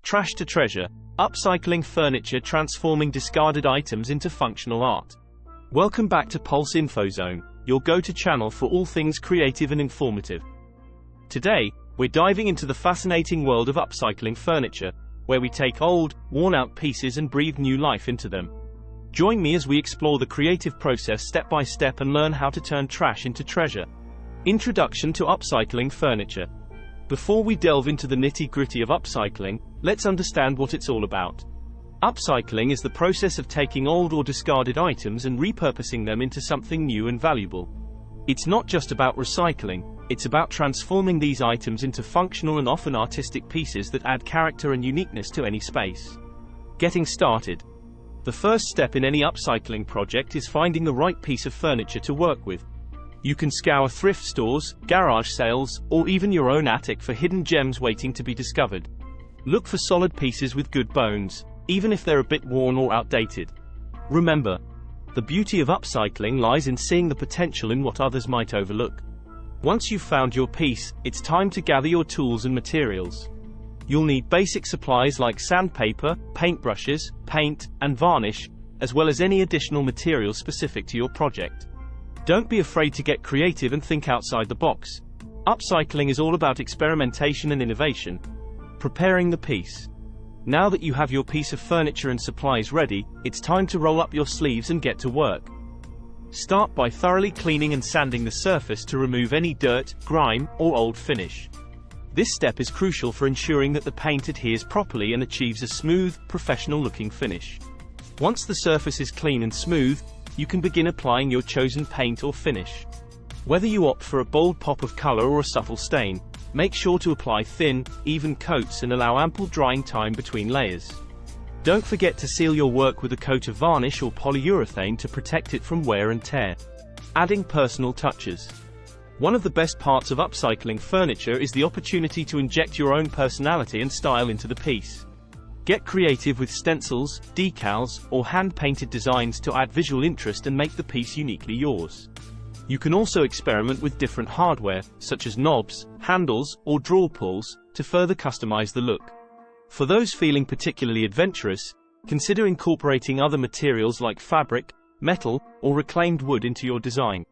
Trash to treasure. Upcycling furniture, transforming discarded items into functional art. Welcome back to PulseInfoZone, your go-to channel for all things creative and informative. Today, we're diving into the fascinating world of upcycling furniture, where we take old, worn-out pieces and breathe new life into them. Join me as we explore the creative process step by step and learn how to turn trash into treasure. Introduction to upcycling furniture. Before we delve into the nitty-gritty of upcycling, let's understand what it's all about. Upcycling is the process of taking old or discarded items and repurposing them into something new and valuable. It's not just about recycling, it's about transforming these items into functional and often artistic pieces that add character and uniqueness to any space. Getting started. The first step in any upcycling project is finding the right piece of furniture to work with. You can scour thrift stores, garage sales, or even your own attic for hidden gems waiting to be discovered. Look for solid pieces with good bones, even if they're a bit worn or outdated. Remember, the beauty of upcycling lies in seeing the potential in what others might overlook. Once you've found your piece, it's time to gather your tools and materials. You'll need basic supplies like sandpaper, paintbrushes, paint, and varnish, as well as any additional materials specific to your project. Don't be afraid to get creative and think outside the box. Upcycling is all about experimentation and innovation. Preparing the piece. Now that you have your piece of furniture and supplies ready, it's time to roll up your sleeves and get to work. Start by thoroughly cleaning and sanding the surface to remove any dirt, grime, or old finish. This step is crucial for ensuring that the paint adheres properly and achieves a smooth, professional-looking finish. Once the surface is clean and smooth, you can begin applying your chosen paint or finish. Whether you opt for a bold pop of color or a subtle stain, make sure to apply thin, even coats and allow ample drying time between layers. Don't forget to seal your work with a coat of varnish or polyurethane to protect it from wear and tear. Adding personal touches. One of the best parts of upcycling furniture is the opportunity to inject your own personality and style into the piece. Get creative with stencils, decals, or hand-painted designs to add visual interest and make the piece uniquely yours. You can also experiment with different hardware, such as knobs, handles, or drawer pulls, to further customize the look. For those feeling particularly adventurous, consider incorporating other materials like fabric, metal, or reclaimed wood into your design.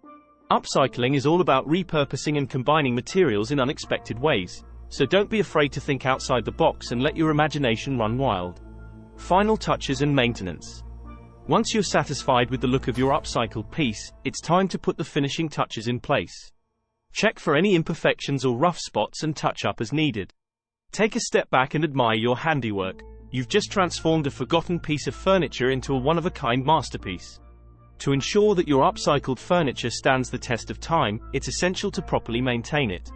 Upcycling is all about repurposing and combining materials in unexpected ways, so don't be afraid to think outside the box and let your imagination run wild. Final touches and maintenance. Once you're satisfied with the look of your upcycled piece, it's time to put the finishing touches in place. Check for any imperfections or rough spots and touch up as needed. Take a step back and admire your handiwork. You've just transformed a forgotten piece of furniture into a one-of-a-kind masterpiece. To ensure that your upcycled furniture stands the test of time, it's essential to properly maintain it.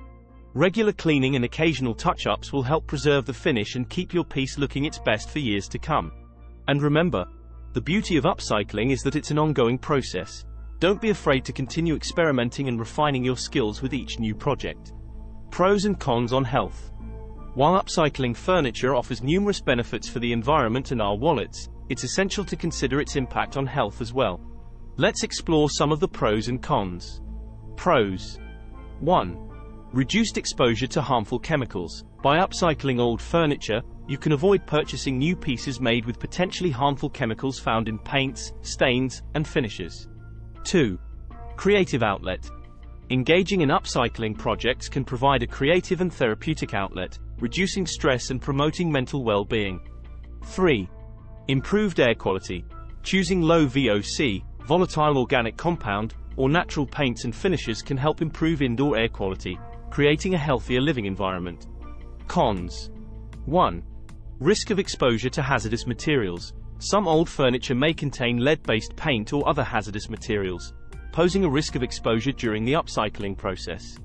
Regular cleaning and occasional touch-ups will help preserve the finish and keep your piece looking its best for years to come. And remember, the beauty of upcycling is that it's an ongoing process. Don't be afraid to continue experimenting and refining your skills with each new project. Pros and cons on health. While upcycling furniture offers numerous benefits for the environment and our wallets, it's essential to consider its impact on health as well. Let's explore some of the pros and cons. Pros. 1. Reduced exposure to harmful chemicals. By upcycling old furniture, you can avoid purchasing new pieces made with potentially harmful chemicals found in paints, stains, and finishes. 2. Creative outlet. Engaging in upcycling projects can provide a creative and therapeutic outlet, reducing stress and promoting mental well-being. 3. Improved air quality. Choosing low VOC, volatile organic compound, or natural paints and finishes can help improve indoor air quality, creating a healthier living environment. Cons. 1. Risk of exposure to hazardous materials. Some old furniture may contain lead-based paint or other hazardous materials, posing a risk of exposure during the upcycling process.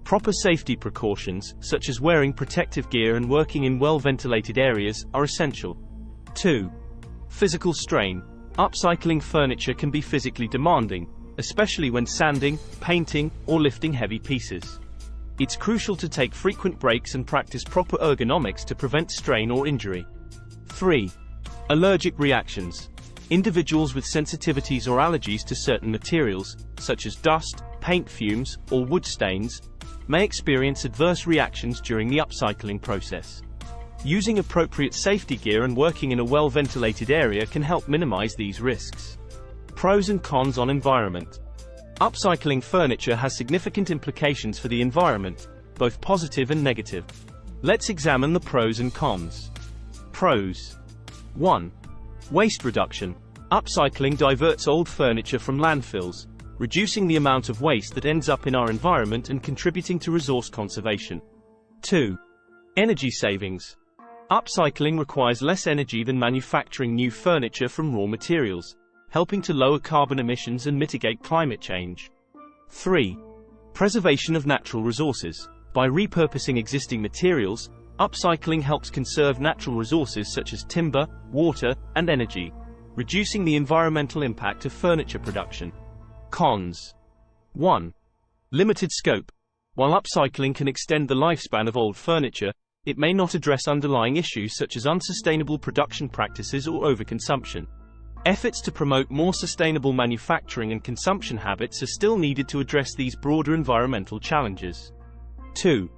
Proper safety precautions, such as wearing protective gear and working in well-ventilated areas, are essential. 2. Physical strain. Upcycling furniture can be physically demanding, especially when sanding, painting, or lifting heavy pieces. It's crucial to take frequent breaks and practice proper ergonomics to prevent strain or injury. 3. Allergic reactions. Individuals with sensitivities or allergies to certain materials, such as dust, paint fumes, or wood stains, may experience adverse reactions during the upcycling process. Using appropriate safety gear and working in a well-ventilated area can help minimize these risks. Pros and cons on environment. Upcycling furniture has significant implications for the environment, both positive and negative. Let's examine the pros and cons. Pros. 1. Waste reduction. Upcycling diverts old furniture from landfills, reducing the amount of waste that ends up in our environment and contributing to resource conservation. 2. Energy savings. Upcycling requires less energy than manufacturing new furniture from raw materials, helping to lower carbon emissions and mitigate climate change. 3. Preservation of natural resources. By repurposing existing materials, upcycling helps conserve natural resources such as timber, water, and energy, reducing the environmental impact of furniture production. Cons. 1. Limited scope. While upcycling can extend the lifespan of old furniture, it may not address underlying issues such as unsustainable production practices or overconsumption. Efforts to promote more sustainable manufacturing and consumption habits are still needed to address these broader environmental challenges. 2.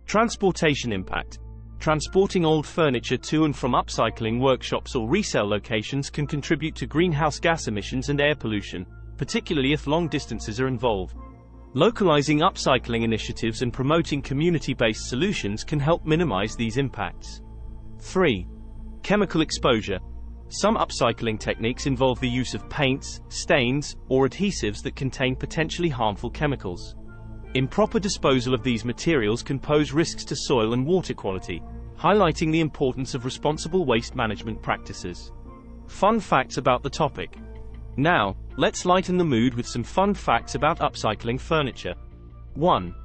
Transportation impact. Transporting old furniture to and from upcycling workshops or resale locations can contribute to greenhouse gas emissions and air pollution, particularly if long distances are involved. Localizing upcycling initiatives and promoting community-based solutions can help minimize these impacts. 3. Chemical exposure. Some upcycling techniques involve the use of paints, stains, or adhesives that contain potentially harmful chemicals. Improper disposal of these materials can pose risks to soil and water quality, highlighting the importance of responsible waste management practices. Fun facts about the topic. Now, let's lighten the mood with some fun facts about upcycling furniture. 1.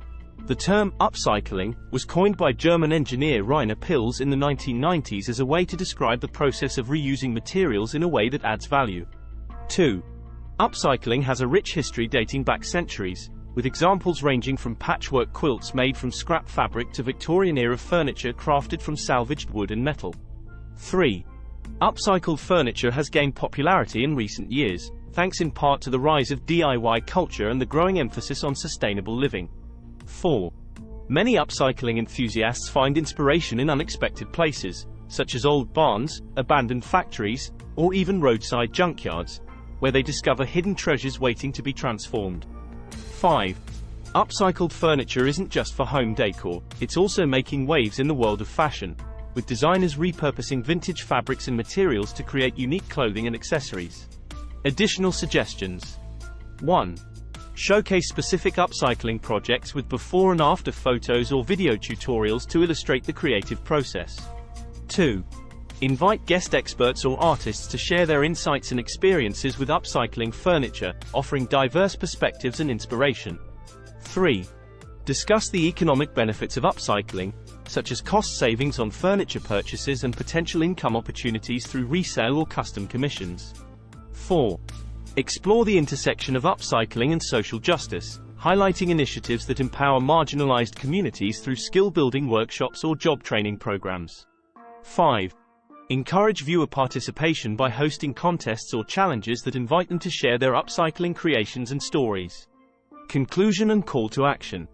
The term upcycling was coined by German engineer Rainer Pilz in the 1990s as a way to describe the process of reusing materials in a way that adds value. 2. Upcycling has a rich history dating back centuries, with examples ranging from patchwork quilts made from scrap fabric to Victorian-era furniture crafted from salvaged wood and metal. 3. Upcycled furniture has gained popularity in recent years, thanks in part to the rise of DIY culture and the growing emphasis on sustainable living. 4. Many upcycling enthusiasts find inspiration in unexpected places, such as old barns, abandoned factories, or even roadside junkyards, where they discover hidden treasures waiting to be transformed. 5. Upcycled furniture isn't just for home decor, it's also making waves in the world of fashion, with designers repurposing vintage fabrics and materials to create unique clothing and accessories. Additional suggestions. 1. Showcase specific upcycling projects with before and after photos or video tutorials to illustrate the creative process. 2. Invite guest experts or artists to share their insights and experiences with upcycling furniture, offering diverse perspectives and inspiration. 3. Discuss the economic benefits of upcycling, such as cost savings on furniture purchases and potential income opportunities through resale or custom commissions. 4. Explore the intersection of upcycling and social justice, highlighting initiatives that empower marginalized communities through skill-building workshops or job training programs. 5. Encourage viewer participation by hosting contests or challenges that invite them to share their upcycling creations and stories. Conclusion and call to action.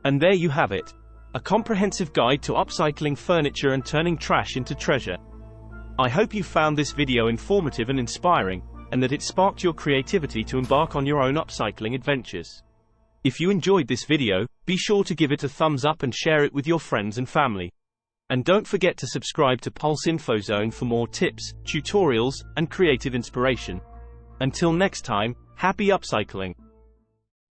And there you have it. A comprehensive guide to upcycling furniture and turning trash into treasure. I hope you found this video informative and inspiring, and that it sparked your creativity to embark on your own upcycling adventures. If you enjoyed this video, be sure to give it a thumbs up and share it with your friends and family. And don't forget to subscribe to PulseInfoZone for more tips, tutorials, and creative inspiration. Until next time, happy upcycling!